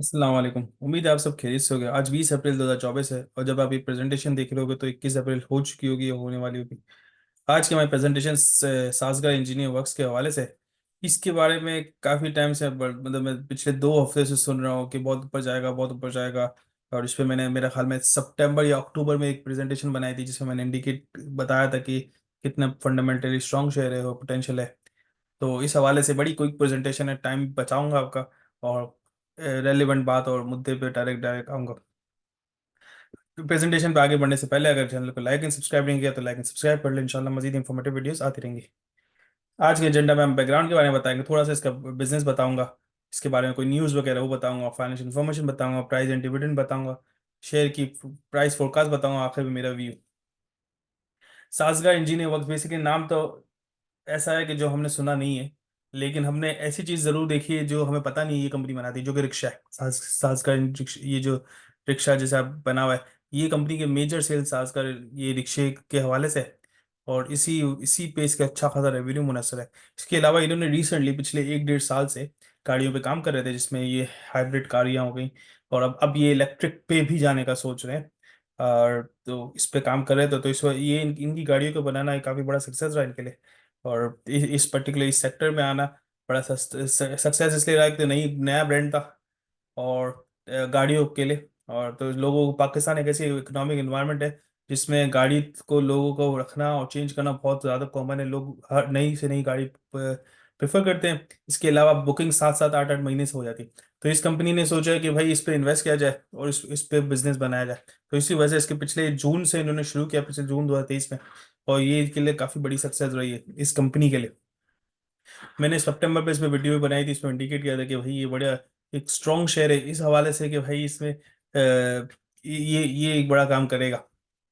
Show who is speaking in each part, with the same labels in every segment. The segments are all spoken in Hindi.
Speaker 1: अस्सलाम वालेकुम। उम्मीद है आप सब खैरियत से होंगे। आज 20 अप्रैल 2024 है और जब आप ये प्रेजेंटेशन देख रहे होगे तो 21 अप्रैल हो चुकी होगी या होने वाली होगी। आज की हमारी प्रेजेंटेशन साजगार इंजीनियर वर्क्स के हवाले से। इसके बारे में काफ़ी टाइम से मतलब मैं पिछले 2 हफ्ते से सुन रहा हूँ कि बहुत ऊपर जाएगा, बहुत ऊपर जाएगा। और इस पर मैंने मेरा ख्याल में सितंबर या अक्टूबर में एक प्रेजेंटेशन बनाई थी जिसमें मैंने इंडिकेट बताया था कि कितना फंडामेंटली स्ट्रॉन्ग शेयर है और पोटेंशियल है। तो इस हवाले से बड़ी क्विक प्रेजेंटेशन है, टाइम बचाऊंगा आपका और रेलिवेंट बात और मुद्दे पे डायरेक्ट डायरेक्ट आऊंगा। प्रेजेंटेशन पे आगे बढ़ने से पहले अगर चैनल को लाइक एंड सब्सक्राइब नहीं किया तो लाइक एंड सब्सक्राइब कर ले। इंशाल्लाह मजीद इंफॉर्मेटिव वीडियोस आती रहेंगी। आज के एजेंडा में हम बैकग्राउंड के बारे में बताएंगे, थोड़ा सा इसका बिजनेस बताऊंगा, इसके बारे में कोई न्यूज़ वगैरह वो बताऊंगा, फाइनेंशियल इन्फॉर्मेशन बताऊंगा, प्राइस एंड डिविडेंड बताऊंगा, शेयर की प्राइस फोरकास्ट बताऊंगा, आखिर में मेरा व्यू। साजगा इंजीनियर वर्क्स बेसिकली नाम तो ऐसा है कि जो हमने सुना नहीं है, लेकिन हमने ऐसी चीज जरूर देखी है जो हमें पता नहीं है ये कंपनी बनाती है, जो कि रिक्शा है। साज का ये जो रिक्शा जैसा बना हुआ है, ये कंपनी के मेजर सेल्स साज का ये रिक्शे के हवाले से है। और इसी इसी पे इसका अच्छा खासा रेवेन्यू मुनसर है। इसके अलावा इन्होंने रिसेंटली पिछले 1 डेढ़ साल से गाड़ियों पे काम कर रहे थे जिसमें ये हाइब्रिड गाड़ियाँ हो गई। और अब ये इलेक्ट्रिक पे भी जाने का सोच रहे हैं। और तो इस पे काम कर रहे थे, तो ये इनकी गाड़ियों को बनाना एक काफ़ी बड़ा सक्सेस रहा इनके लिए। और इस पर्टिकुलर इस सेक्टर में आना बड़ा सक्सेस इसलिए रहा कि नई नया ब्रांड था और गाड़ियों के लिए। और तो लोगों को पाकिस्तान एक ऐसी इकोनॉमिक इन्वायरमेंट है जिसमें गाड़ी को लोगों को रखना और चेंज करना बहुत ज़्यादा कॉमन है। लोग हर नई से नई गाड़ी प्रेफर करते हैं। इसके अलावा बुकिंग 7 7 8 8 महीने से हो जाती है। तो इस कंपनी ने सोचा है कि भाई इस पे इन्वेस्ट किया जाए और इस पे बिजनेस बनाया जाए। तो इसी वजह से इसके पिछले जून से इन्होंने शुरू किया, पिछले जून 2023 में। और ये इसके लिए काफ़ी बड़ी सक्सेस रही है इस कंपनी के लिए। मैंने सितंबर पे इसमें वीडियो भी बनाई थी, इसमें इंडिकेट किया था कि भाई ये बड़ा एक स्ट्रॉन्ग शेयर है इस हवाले से कि भाई इसमें ये एक बड़ा काम करेगा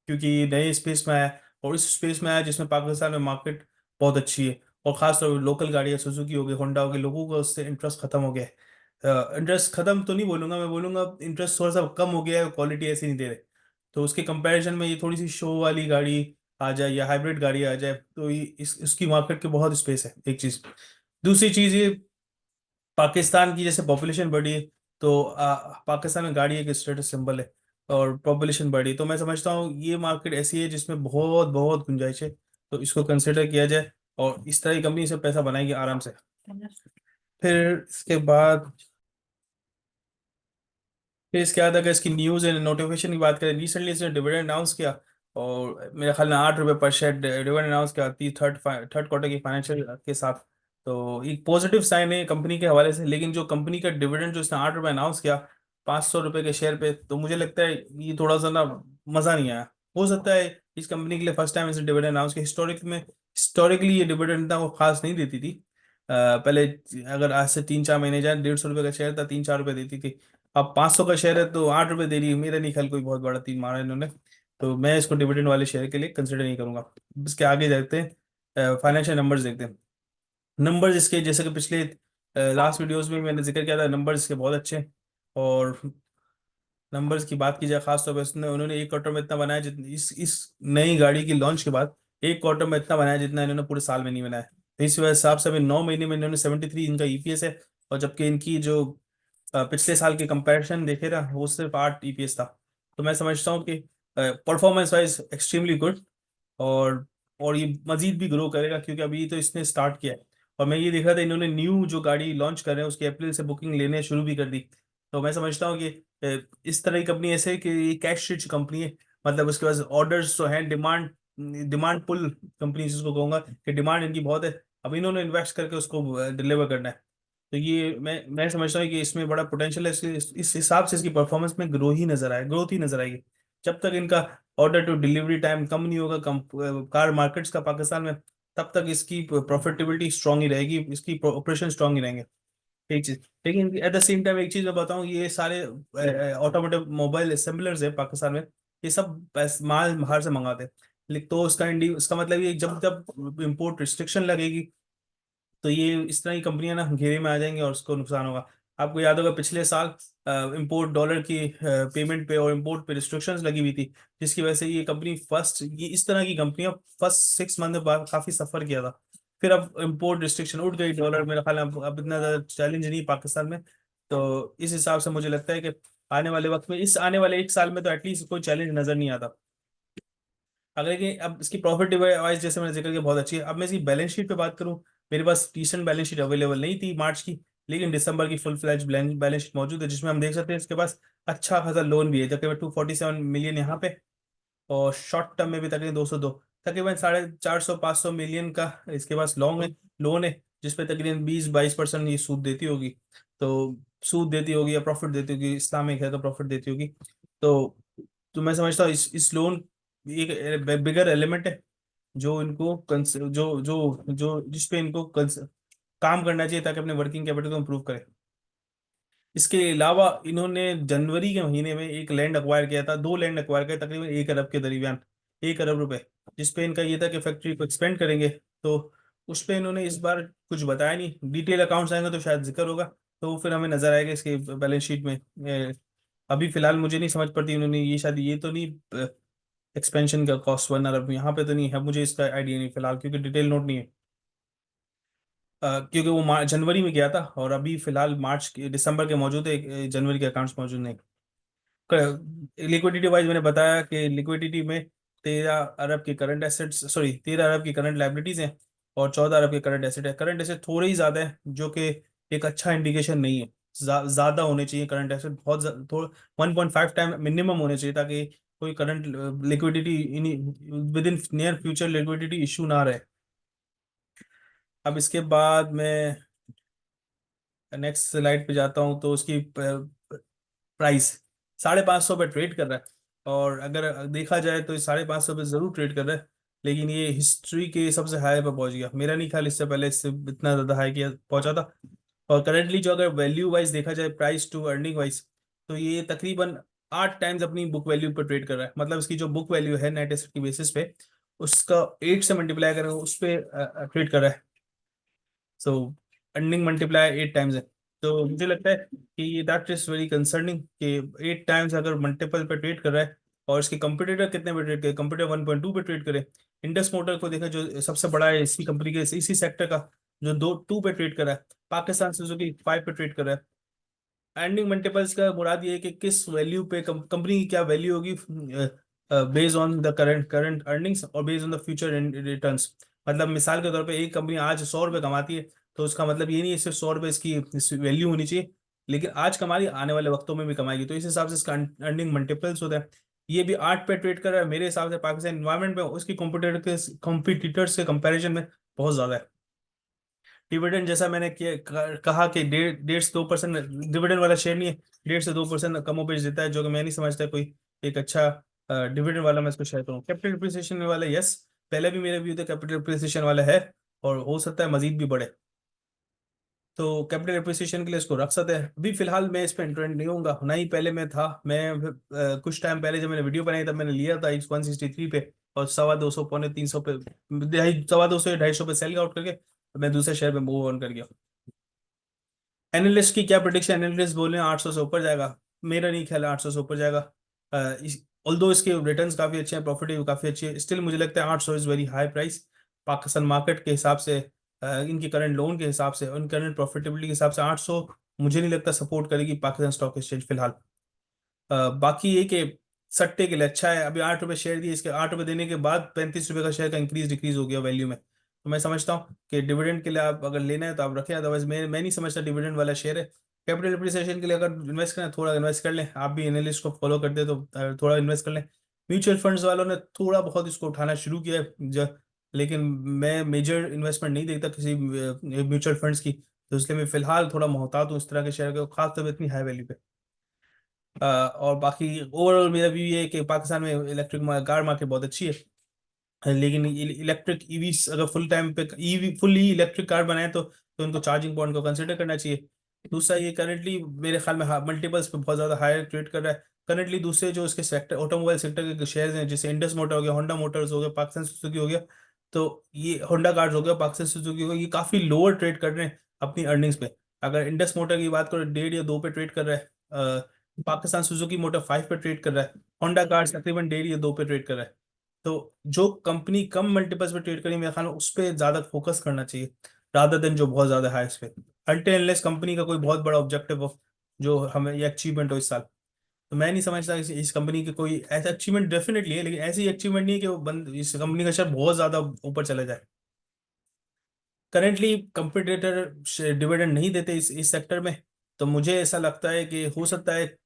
Speaker 1: क्योंकि ये नए स्पेस में आया। और इस स्पेस में आया जिसमें पाकिस्तान में मार्केट बहुत अच्छी है। और खासतौर पर लोकल गाड़ियाँ सुजुकी हो गई, होंडा हो गई, लोगों का उससे इंटरेस्ट खत्म हो गया है। इंटरेस्ट खत्म तो नहीं बोलूंगा, मैं बोलूंगा इंटरेस्ट थोड़ा सा कम हो गया है, क्वालिटी ऐसी नहीं दे रहे। तो उसके कंपैरिजन में ये थोड़ी सी शो वाली गाड़ी आ जाए या हाइब्रिड गाड़ी आ जाए तो ये इसकी मार्केट के बहुत स्पेस है, एक चीज़। दूसरी चीज़ ये पाकिस्तान की जैसे पॉपुलेशन बढ़ी है, तो पाकिस्तान में गाड़ी एक स्टेटस सिंबल है। और पॉपुलेशन बढ़ी तो मैं समझता हूँ ये मार्केट ऐसी है जिसमें बहुत बहुत गुंजाइश है। तो इसको कंसिडर किया जाए और इस तरह की कंपनी से पैसा बनाएगी आराम से। फिर इसके बाद अगर इसकी न्यूज़ एंड नोटिफिकेशन की बात करें, रिसेंटली इसने डिविडेंड अनाउंस किया। और मेरे ख्याल में 8 रुपये पर शेयर डिविडेंड अनाउंस किया थी थर्ड थर्ड क्वार्टर की फाइनेंशियल के साथ। तो एक पॉजिटिव साइन है कंपनी के हवाले से। लेकिन जो कंपनी का डिविडेंड जो इसने 8 रुपये अनाउंस किया 500 रुपये के शेयर पे, तो मुझे लगता है ये थोड़ा सा ना मज़ा नहीं आया। हो सकता है इस कंपनी के लिए फर्स्ट टाइम इसने डिविडेंड अनाउंस किया। हिस्टोरिकली ये डिविडेंड इतना वो खास नहीं देती थी। पहले अगर आज से 3 4 महीने जाए 150 रुपये का शेयर था, 3 4 रुपये देती थी। अब 500 का शेयर है तो 8 रुपये दे रही है। मेरा नहीं ख्याल कोई बहुत बड़ा तीर मारा है इन्होंने। तो मैं इसको डिविडेंड वाले शेयर के लिए कंसिडर नहीं करूंगा। इसके आगे देखते हैं, फाइनेंशियल नंबर्स देखते हैं। नंबर्स इसके जैसे कि पिछले लास्ट वीडियोस में मैंने जिक्र किया था, नंबर्स इसके बहुत अच्छे हैं। और नंबर्स की बात की जाए खास तौर पर उन्होंने एक क्वार्टर में इतना बनाया जितनी इस नई गाड़ी की लॉन्च के बाद एक क्वार्टर में इतना बनाया जितना इन्होंने पूरे साल में नहीं बनाया। तो इस वजह से हिसाब से अभी 9 महीने में इन्होंने 73 इनका ईपीएस है। और जबकि इनकी जो पिछले साल के कंपैरिजन देखे ना वो सिर्फ 8 ईपीएस था। तो मैं समझता हूँ कि परफॉर्मेंस वाइज एक्सट्रीमली गुड। और और ये मजीद भी ग्रो करेगा क्योंकि अभी तो इसने स्टार्ट किया है। और मैं ये देख रहा था इन्होंने न्यू जो गाड़ी लॉन्च कर रहे हैं उसकी अप्रैल से बुकिंग लेने शुरू भी कर दी। तो मैं समझता हूँ कि इस तरह की कंपनी ऐसे है कि ये कैश रिच कंपनी है। मतलब उसके पास ऑर्डर्स तो हैं, डिमांड डिमांड पुल कंपनी जिसको कहूँगा कि डिमांड इनकी बहुत है। अब इन्होंने इन्वेस्ट करके उसको डिलीवर करना है। तो ये मैं समझता हूँ कि इसमें बड़ा पोटेंशियल है। इस हिसाब से इसकी परफॉर्मेंस में ग्रोथ ही नजर आएगी। जब तक इनका ऑर्डर टू डिलीवरी टाइम कम नहीं होगा कम कार मार्केट्स का पाकिस्तान में, तब तक इसकी प्रॉफिटेबिलिटी स्ट्रांग ही रहेगी, इसकी ऑपरेशन स्ट्रांग ही रहेंगे। एक चीज। लेकिन एट द सेम टाइम एक चीज मैं बताऊं, ये सारे ऑटोमोटिव मोबाइल असेंबलर्स है पाकिस्तान में, ये सब माल बाहर से मंगाते हैं। तो उसका मतलब ये जब जब इम्पोर्ट रिस्ट्रिक्शन लगेगी तो ये इस तरह की कंपनियां ना घेरे में आ जाएंगी और उसको नुकसान होगा। आपको याद होगा पिछले साल इंपोर्ट डॉलर की पेमेंट पे और इंपोर्ट पे रिस्ट्रिक्शंस लगी हुई थी, जिसकी वजह से ये इस तरह की कंपनियां फर्स्ट 6 मंथ बाद काफी सफर किया था। फिर अब इंपोर्ट रिस्ट्रिक्शन उठ गई, डॉलर मेरा ख्याल है अब इतना ज्यादा चैलेंज नहीं पाकिस्तान में। तो इस हिसाब से मुझे लगता है कि आने वाले वक्त में, इस आने वाले एक साल में तो एटलीस्ट कोई चैलेंज नजर नहीं आता। अगर कि अब इसकी प्रॉफिट वाइज जैसे मैंने जिक्र किया बहुत अच्छी है। अब मैं इसकी बैलेंस शीट पे बात करूं, मेरे पास डिसेंट बैलेंस शीट अवेलेबल नहीं थी मार्च की, लेकिन दिसंबर की फुल फ्लैज बैलेंस शीट मौजूद है, जिसमें हम देख सकते हैं इसके पास अच्छा खासा लोन भी है, तकरीबन 247 मिलियन यहाँ पे। और शॉर्ट टर्म में भी तकरीबन 202, तकरीबन 450 500 मिलियन का इसके पास लॉन्ग है, लोन है, जिसपे तकरीबन 20 22% ये सूद देती होगी। तो सूद देती होगी या प्रॉफिट देती होगी, इस्लामिक है तो प्रॉफिट देती होगी। तो तो मैं समझता हूँ इस लोन एक बिगर एलिमेंट है, जो इनको जो जो जो जिसपे इनको काम करना चाहिए ताकि अपने वर्किंग कैपिटल को इम्प्रूव करें। इसके अलावा इन्होंने जनवरी के महीने में एक लैंड अक्वायर किया था, दो लैंड अक्वायर किए तकरीबन 1 अरब के दरमियान, 1 अरब रुपए, जिसपे इनका ये था कि फैक्ट्री को एक्सपेंड करेंगे। तो उस पे इन्होंने इस बार कुछ बताया नहीं, डिटेल अकाउंट्स आएंगे तो शायद जिक्र होगा, तो फिर हमें नजर आएगा इसके बैलेंस शीट में। अभी फिलहाल मुझे नहीं समझ पड़ती उन्होंने ये शायद ये तो नहीं एक्सपेंशन का कॉस्ट 1 अरब यहाँ पे तो नहीं है, मुझे इसका आइडिया नहीं फिलहाल, क्योंकि डिटेल नोट नहीं है। क्योंकि वो जनवरी में गया था, और अभी फिलहाल दिसंबर के मौजूद है, जनवरी के अकाउंट्स मौजूद नहीं। लिक्विडिटी वाइज मैंने बताया कि लिक्विडिटी में 13 अरब की करंट एसेट्स, सॉरी 13 अरब की करंट लाइबिलिटीज हैं, और 14 अरब के करंट एसेट है। करंट एसेट थोड़े ही ज्यादा है, जो कि एक अच्छा इंडिकेशन नहीं है। ज्यादा होने चाहिए करंट एसेट, थोड़ा 1.5 टाइम मिनिमम होने चाहिए, ताकि कोई current liquidity with in near future liquidity issue ना रहे। अब इसके बाद मैं नेक्स्ट स्लाइड पे जाता हूँ, तो उसकी प्राइस 550 पे ट्रेड कर रहा है। और अगर देखा जाए तो 550 पे जरूर ट्रेड कर रहा है, लेकिन ये हिस्ट्री के सबसे हाई पे पहुंच गया। मेरा नहीं ख्याल इससे पहले इससे इतना ज्यादा हाई किया पहुंचा था। और करेंटली जो अगर वैल्यू वाइज देखा जाए, प्राइस टू अर्निंग वाइज, तो ये तकरीबन 8 टाइम्स अपनी बुक वैल्यू पर ट्रेड कर रहा है। मतलब इसकी जो बुक वैल्यू है नेट एसेट की बेसिस पे, उसका 8 से मल्टीप्लाई करें उस पर ट्रेड कर रहा है। सो अर्निंग मल्टीप्लाई 8 टाइम्स है। तो मुझे लगता है कि ये दैट इज वेरी कंसर्निंग कि 8 टाइम्स अगर मल्टीपल पे ट्रेड कर रहा है। और इसके कंपटीटर कितने पे ट्रेड करे, कंपटीटर 1.2 पे ट्रेड करे। इंडस मोटर को देखा, जो सबसे बड़ा है इसी कंपनी के इसी सेक्टर का, जो 2 पे ट्रेड कर रहा है। पाकिस्तान सुजुकी 5 पे ट्रेड कर रहा है। अर्निंग मल्टीपल्स का मुराद ये है कि किस वैल्यू पे कंपनी की क्या वैल्यू होगी, based on the current current earnings और based on the future returns. मतलब मिसाल के तौर पे एक कंपनी आज 100 रुपये कमाती है, तो उसका मतलब ये नहीं है सिर्फ 100 रुपये इसकी वैल्यू होनी चाहिए, लेकिन आज कमा रही आने वाले वक्तों में भी कमाएगी, तो इस हिसाब से इसका अर्निंग मल्टीपल्स होता है। ये भी 8 पे ट्रेड कर रहा है, मेरे हिसाब से पाकिस्तान इन्वायरमेंट में उसकी कॉम्पिटिटर्स के कंपेरिजन में बहुत ज्यादा है। डिविडेंड जैसा मैंने कहा कि 1.5 से 2% डिविडेंड वाला शेयर नहीं है, 1.5 से 2% कमोबेश देता है, जो कि मैं नहीं समझता कोई एक अच्छा डिविडेंड वाला मैं इसको शेयर करूँ। कैपिटल डिप्रिसिएशन वाला यस, पहले भी मेरे व्यू थे कैपिटल डिप्रिसिएशन वाला है, और हो सकता है मजीद भी बढ़े। तो कैपिटल डिप्रिसिएशन के लिए इसको रख सकते हैं। अभी फिलहाल मैं इस पर इंटरेस्ट नहीं होऊंगा, ना ही पहले मैं था। मैं कुछ टाइम पहले जब मैंने वीडियो बनाई तब मैंने लिया था 163 पे, और 250 300 पे, 250 250 पे सेल आउट करके मैं दूसरे शहर में मूव ऑन कर गया। एनालिस्ट की क्या प्रोडिक्शन, एनालिस्ट बोल रहे हैं 800 से ऊपर जाएगा। मेरा नहीं ख्याल है 800 से ऊपर जाएगा। ऑल्दो इसके रिटर्न्स काफी अच्छे हैं, प्रॉफिट काफी अच्छी है, स्टिल मुझे लगता है 800 is very high price. Pakistan market के हिसाब से, इनकी करंट लोन के हिसाब से, उन करंट प्रॉफिटेबिलिटी के हिसाब से 800 मुझे नहीं लगता सपोर्ट करेगी पाकिस्तान स्टॉक एक्सचेंज फिलहाल। बाकी ये कि सट्टे के लिए अच्छा है। अभी 8 रुपये शेयर दिए, इसके 8 रुपये देने के बाद 35 रुपये का शेयर का इंक्रीज डिक्रीज हो गया वैल्यू में। तो मैं समझता हूँ कि डिविडेंड के लिए आप अगर लेना है तो आप रखें, अदरवाइज मैं नहीं समझता डिविडेंड वाला शेयर है। कैपिटल अप्रिसिएशन के लिए अगर इन्वेस्ट करें, थोड़ा इन्वेस्ट कर लें, आप भी एनालिस्ट को फॉलो करते हैं तो थोड़ा इन्वेस्ट कर लें। म्यूचुअल फंड्स वालों ने थोड़ा बहुत इसको उठाना शुरू किया है, लेकिन मैं मेजर इन्वेस्टमेंट नहीं देखता किसी म्यूचुअल फंड्स की, तो इसलिए मैं फिलहाल थोड़ा मोहतात हूँ इस तरह के शेयर के, खासतौर पर इतनी हाई वैल्यू पे। और बाकी ओवरऑल मेरा व्यू ये है कि पाकिस्तान में इलेक्ट्रिक कार मार्केट बहुत अच्छी है, लेकिन इलेक्ट्रिक ईवी अगर फुल टाइम पे ईवी फुली इलेक्ट्रिक कार बनाए तो उनको चार्जिंग पॉइंट को कंसिडर करना चाहिए। दूसरा, ये करंटली मेरे ख्याल में मल्टीपल्स पे बहुत ज़्यादा हायर ट्रेड कर रहा है करंटली। दूसरे जो इसके सेक्टर ऑटोमोबाइल सेक्टर के शेयर्स हैं, जैसे इंडस मोटर हो गया, होंडा मोटर्स हो गया, पाकिस्तान सुजुकी हो गया, तो ये होंडा कार्स हो गया, पाकिस्तान सुजुकी हो गया, ये काफ़ी लोअर ट्रेड कर रहे हैं अपनी अर्निंग्स पे। अगर इंडस मोटर की बात करें 1.5 या 2 पे ट्रेड कर रहा है, पाकिस्तान सुजुकी मोटर 5 पे ट्रेड कर रहा है, होंडा कार्स तकरीबन 1.5 या 2 पे ट्रेड कर रहा है। तो जो कंपनी कम मल्टीपल्स पे ट्रेड करी, मेरे ख्याल में उस पर ज्यादा फोकस करना चाहिए, रादर देन जो बहुत ज्यादा है इस पे। अल्टेनलेस कंपनी का कोई बहुत बड़ा ऑब्जेक्टिव जो हमें ये अचीवमेंट हो इस साल। तो मैं नहीं समझता इस कंपनी की कोई ऐसा अचीवमेंट डेफिनेटली है, लेकिन ऐसी अचीवमेंट नहीं है कि वो बंद इस कंपनी का शेयर बहुत ज्यादा ऊपर चला जाए। करेंटली कंपटीटर डिविडेंड नहीं देते इस सेक्टर में। तो मुझे ऐसा लगता है कि हो सकता है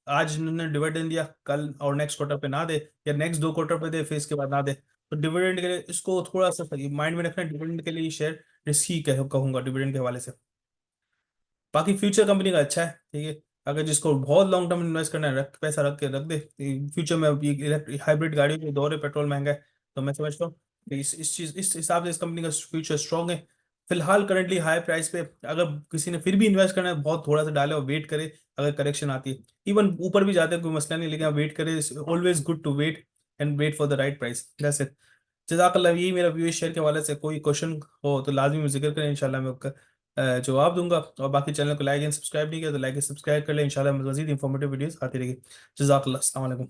Speaker 1: आज इन्होंने डिविडेंड दिया, कल और नेक्स्ट क्वार्टर पे ना दे, या नेक्स्ट 2 क्वार्टर पे दे फिर इसके बाद ना दे। तो डिविडेंड के लिए इसको थोड़ा सा माइंड में रखना, डिविडेंड के लिए शेयर रिस्की कहूंगा डिविडेंड के हवाले से। बाकी फ्यूचर कंपनी का अच्छा है, ठीक है। अगर जिसको बहुत लॉन्ग टर्म इन्वेस्ट करना है, रख पैसा रख के रख दे। फ्यूचर में ये हाइब्रिड गाड़ियों के दौर है, पेट्रोल महंगा है। तो मैं समझता हूँ कि इस चीज इस हिसाब से इस कंपनी का फ्यूचर स्ट्रांग है। फिलहाल करंटली हाई प्राइस पे, अगर किसी ने फिर भी इन्वेस्ट करना है, बहुत थोड़ा सा डाले और वेट करे। अगर करेक्शन आती है, इवन ऊपर भी जाते हैं, कोई मसला नहीं, लेकिन आप वेट करें। Always good to wait and wait for the right price. That's it. जज़ाकल्लाह। यही मेरा व्यू शेयर के हवाले से। कोई क्वेश्चन हो तो लाजमी में जिक्र करें, इंशाल्लाह मैं उसका जवाब दूंगा। और बाकी चैनल को लाइक एंड सब्सक्राइब नहीं किया तो लाइक एंड सब्सक्राइब कर लें, इंशाल्लाह मज़ीद इंफॉर्मेटिव वीडियोस आती रहेगी। जज़ाकल्लाह। अस्सलाम वालेकुम।